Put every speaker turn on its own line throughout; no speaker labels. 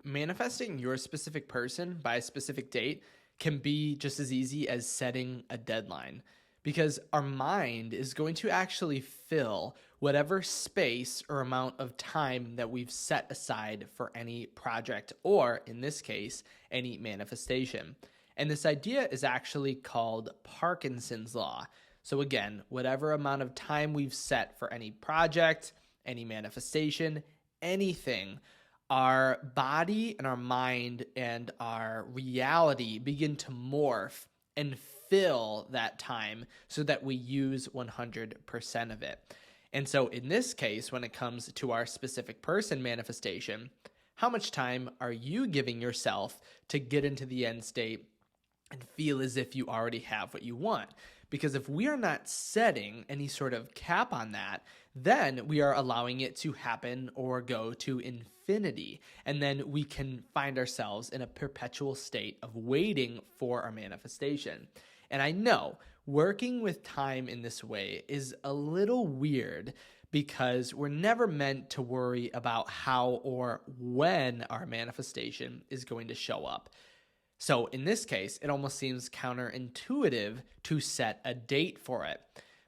manifesting your specific person by a specific date can be just as easy as setting a deadline, because our mind is going to actually fill whatever space or amount of time that we've set aside for any project, or in this case, any manifestation. And this idea is actually called Parkinson's law. So again, whatever amount of time we've set for any project, any manifestation, anything, our body and our mind and our reality begin to morph and fill that time so that we use 100% of it. And so in this case, when it comes to our specific person manifestation, how much time are you giving yourself to get into the end state and feel as if you already have what you want? Because if we are not setting any sort of cap on that, then we are allowing it to happen or go to infinity. And then we can find ourselves in a perpetual state of waiting for our manifestation. And I know working with time in this way is a little weird, because we're never meant to worry about how or when our manifestation is going to show up. So in this case, it almost seems counterintuitive to set a date for it.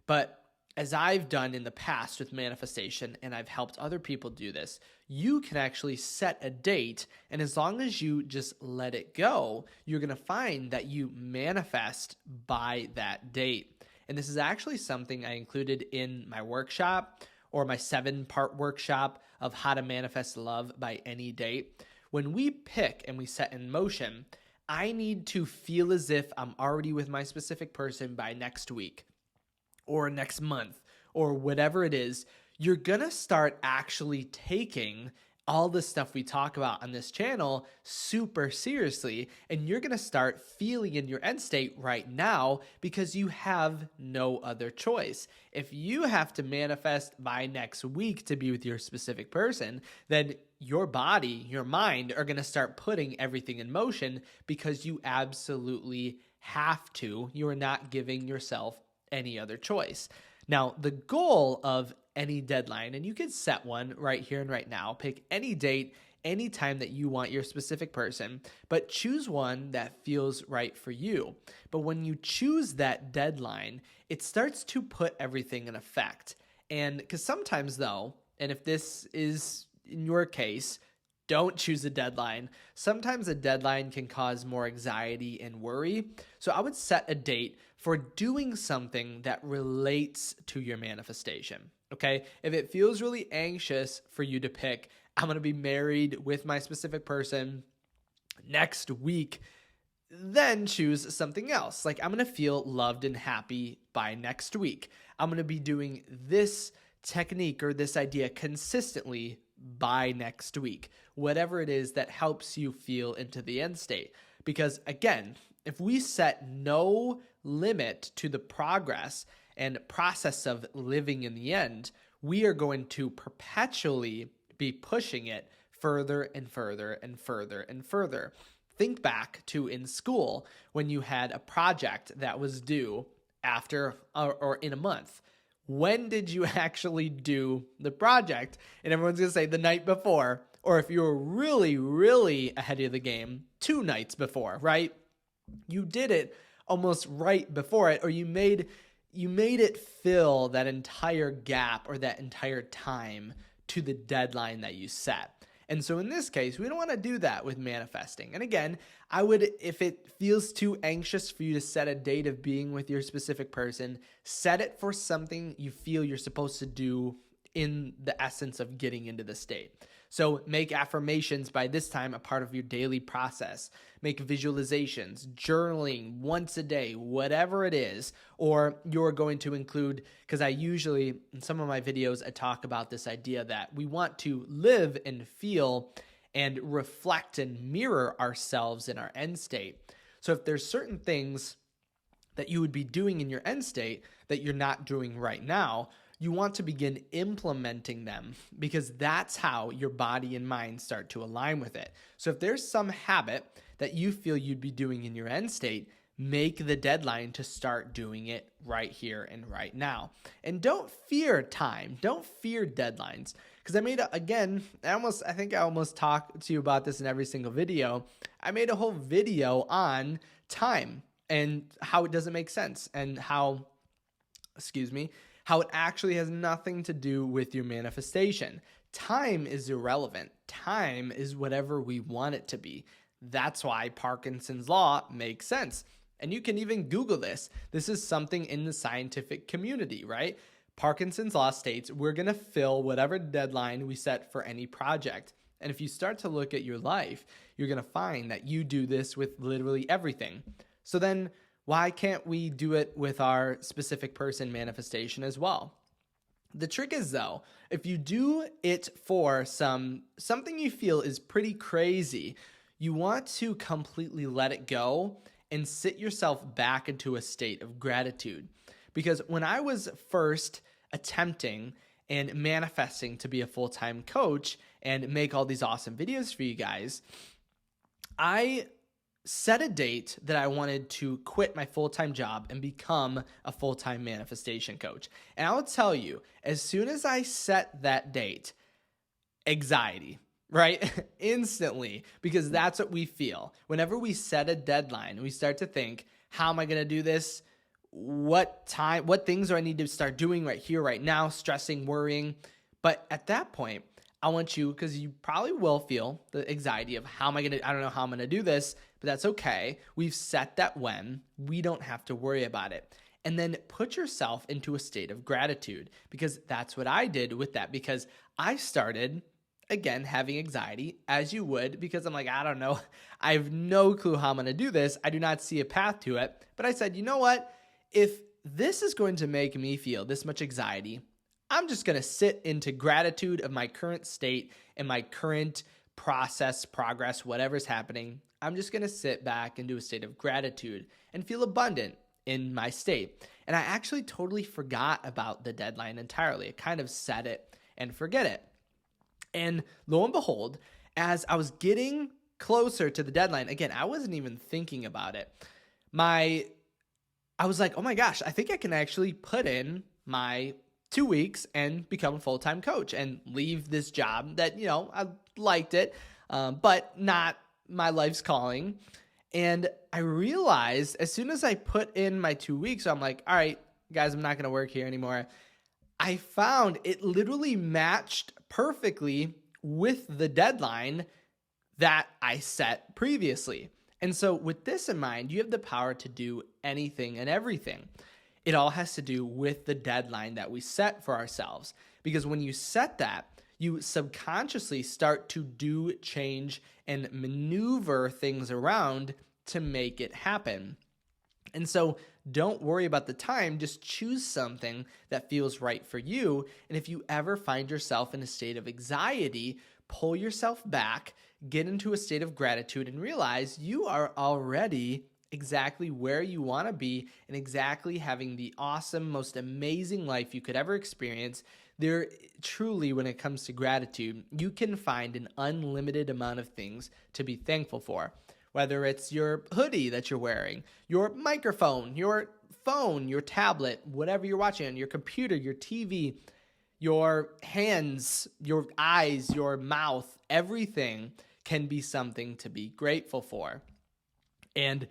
But as I've done in the past with manifestation, and I've helped other people do this, you can actually set a date, and as long as you just let it go, you're going to find that you manifest by that date. And this is actually something I included in my workshop, or my 7-part workshop of how to manifest love by any date. When we pick and we set in motion, I need to feel as if I'm already with my specific person by next week or next month or whatever it is. You're going to start actually taking all the stuff we talk about on this channel super seriously, and you're going to start feeling in your end state right now because you have no other choice. If you have to manifest by next week to be with your specific person, then your body, your mind are going to start putting everything in motion because you absolutely have to. You are not giving yourself any other choice. Now, the goal of any deadline, and you can set one right here and right now, pick any date, any time that you want your specific person, but choose one that feels right for you. But when you choose that deadline, it starts to put everything in effect. And because sometimes though, and if this is in your case, don't choose a deadline. Sometimes a deadline can cause more anxiety and worry. So I would set a date for doing something that relates to your manifestation. Okay? If it feels really anxious for you to pick, I'm going to be married with my specific person next week, then choose something else. Like, I'm going to feel loved and happy by next week. I'm going to be doing this technique or this idea consistently by next week. Whatever it is that helps you feel into the end state. Because again, if we set no limit to the progress and process of living in the end, we are going to perpetually be pushing it further and further and further and further. Think back to in school when you had a project that was due after or in a month. When did you actually do the project? And everyone's going to say the night before, or if you were really, really ahead of the game, 2 nights before, right? You did it almost right before it, or you made it fill that entire gap or that entire time to the deadline that you set. And so in this case, we don't want to do that with manifesting. And again, I would, if it feels too anxious for you to set a date of being with your specific person, set it for something you feel you're supposed to do in the essence of getting into the state. So make affirmations by this time a part of your daily process. Make visualizations, journaling once a day, whatever it is. Or you're going to include, because I usually, in some of my videos, I talk about this idea that we want to live and feel and reflect and mirror ourselves in our end state. So if there's certain things that you would be doing in your end state that you're not doing right now, you want to begin implementing them, because that's how your body and mind start to align with it. So if there's some habit that you feel you'd be doing in your end state, make the deadline to start doing it right here and right now. And don't fear time. Don't fear deadlines. Because I think I almost talk to you about this in every single video. I made a whole video on time and how it doesn't make sense and how it actually has nothing to do with your manifestation. Time is irrelevant. Time is whatever we want it to be. That's why Parkinson's law makes sense. And you can even Google this. This is something in the scientific community, right? Parkinson's law states we're going to fill whatever deadline we set for any project. And if you start to look at your life, you're going to find that you do this with literally everything. So then why can't we do it with our specific person manifestation as well? The trick is, though, if you do it for something you feel is pretty crazy, you want to completely let it go and sit yourself back into a state of gratitude. Because when I was first attempting and manifesting to be a full-time coach and make all these awesome videos for you guys, I set a date that I wanted to quit my full-time job and become a full-time manifestation coach. And I will tell you, as soon as I set that date, anxiety, right? Instantly, because that's what we feel. Whenever we set a deadline, we start to think, how am I going to do this? What things do I need to start doing right here, right now, stressing, worrying? But at that point, I want you, because you probably will feel the anxiety of I don't know how I'm going to do this, but that's okay. We've set that when we don't have to worry about it. And then put yourself into a state of gratitude, because that's what I did with that, because I started, again, having anxiety, as you would, because I'm like, I don't know. I have no clue how I'm going to do this. I do not see a path to it. But I said, you know what? If this is going to make me feel this much anxiety, I'm just going to sit into gratitude of my current state and my current process, progress, whatever's happening. I'm just going to sit back into a state of gratitude and feel abundant in my state. And I actually totally forgot about the deadline entirely. I kind of set it and forget it. And lo and behold, as I was getting closer to the deadline, again, I wasn't even thinking about it. I was like, oh my gosh, I think I can actually put in my 2 weeks and become a full-time coach and leave this job that, I liked it, but not my life's calling. And I realized as soon as I put in my 2 weeks, I'm like, all right, guys, I'm not going to work here anymore. I found it literally matched perfectly with the deadline that I set previously. And so with this in mind, you have the power to do anything and everything. It all has to do with the deadline that we set for ourselves. Because when you set that, you subconsciously start to do, change, and maneuver things around to make it happen. And so don't worry about the time, just choose something that feels right for you. And if you ever find yourself in a state of anxiety, pull yourself back, get into a state of gratitude, and realize you are already exactly where you want to be and exactly having the awesome, most amazing life you could ever experience. There truly, when it comes to gratitude, you can find an unlimited amount of things to be thankful for. Whether it's your hoodie that you're wearing, your microphone, your phone, your tablet, whatever you're watching on, your computer, your TV, your hands, your eyes, your mouth, everything can be something to be grateful for. And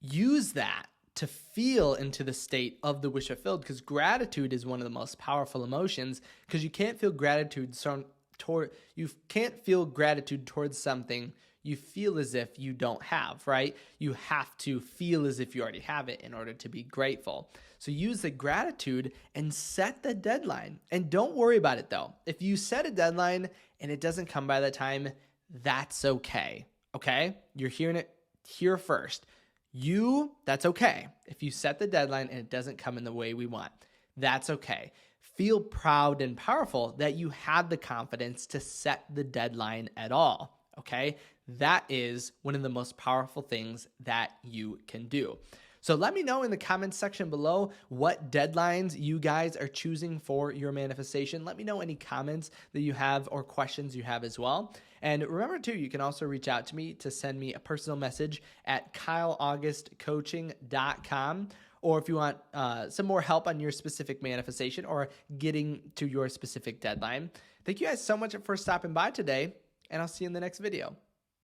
use that to feel into the state of the wish fulfilled, because gratitude is one of the most powerful emotions, because you can't feel gratitude towards something you feel as if you don't have, right? You have to feel as if you already have it in order to be grateful. So use the gratitude and set the deadline. And don't worry about it though. If you set a deadline and it doesn't come by that time, that's okay. Okay? You're hearing it here first. That's okay. If you set the deadline and it doesn't come in the way we want, that's okay. Feel proud and powerful that you had the confidence to set the deadline at all. Okay? That is one of the most powerful things that you can do. So let me know in the comments section below what deadlines you guys are choosing for your manifestation. Let me know any comments that you have or questions you have as well. And remember too, you can also reach out to me to send me a personal message at kyleaugustcoaching.com. Or if you want some more help on your specific manifestation or getting to your specific deadline, Thank you guys so much for stopping by today, and I'll see you in the next video.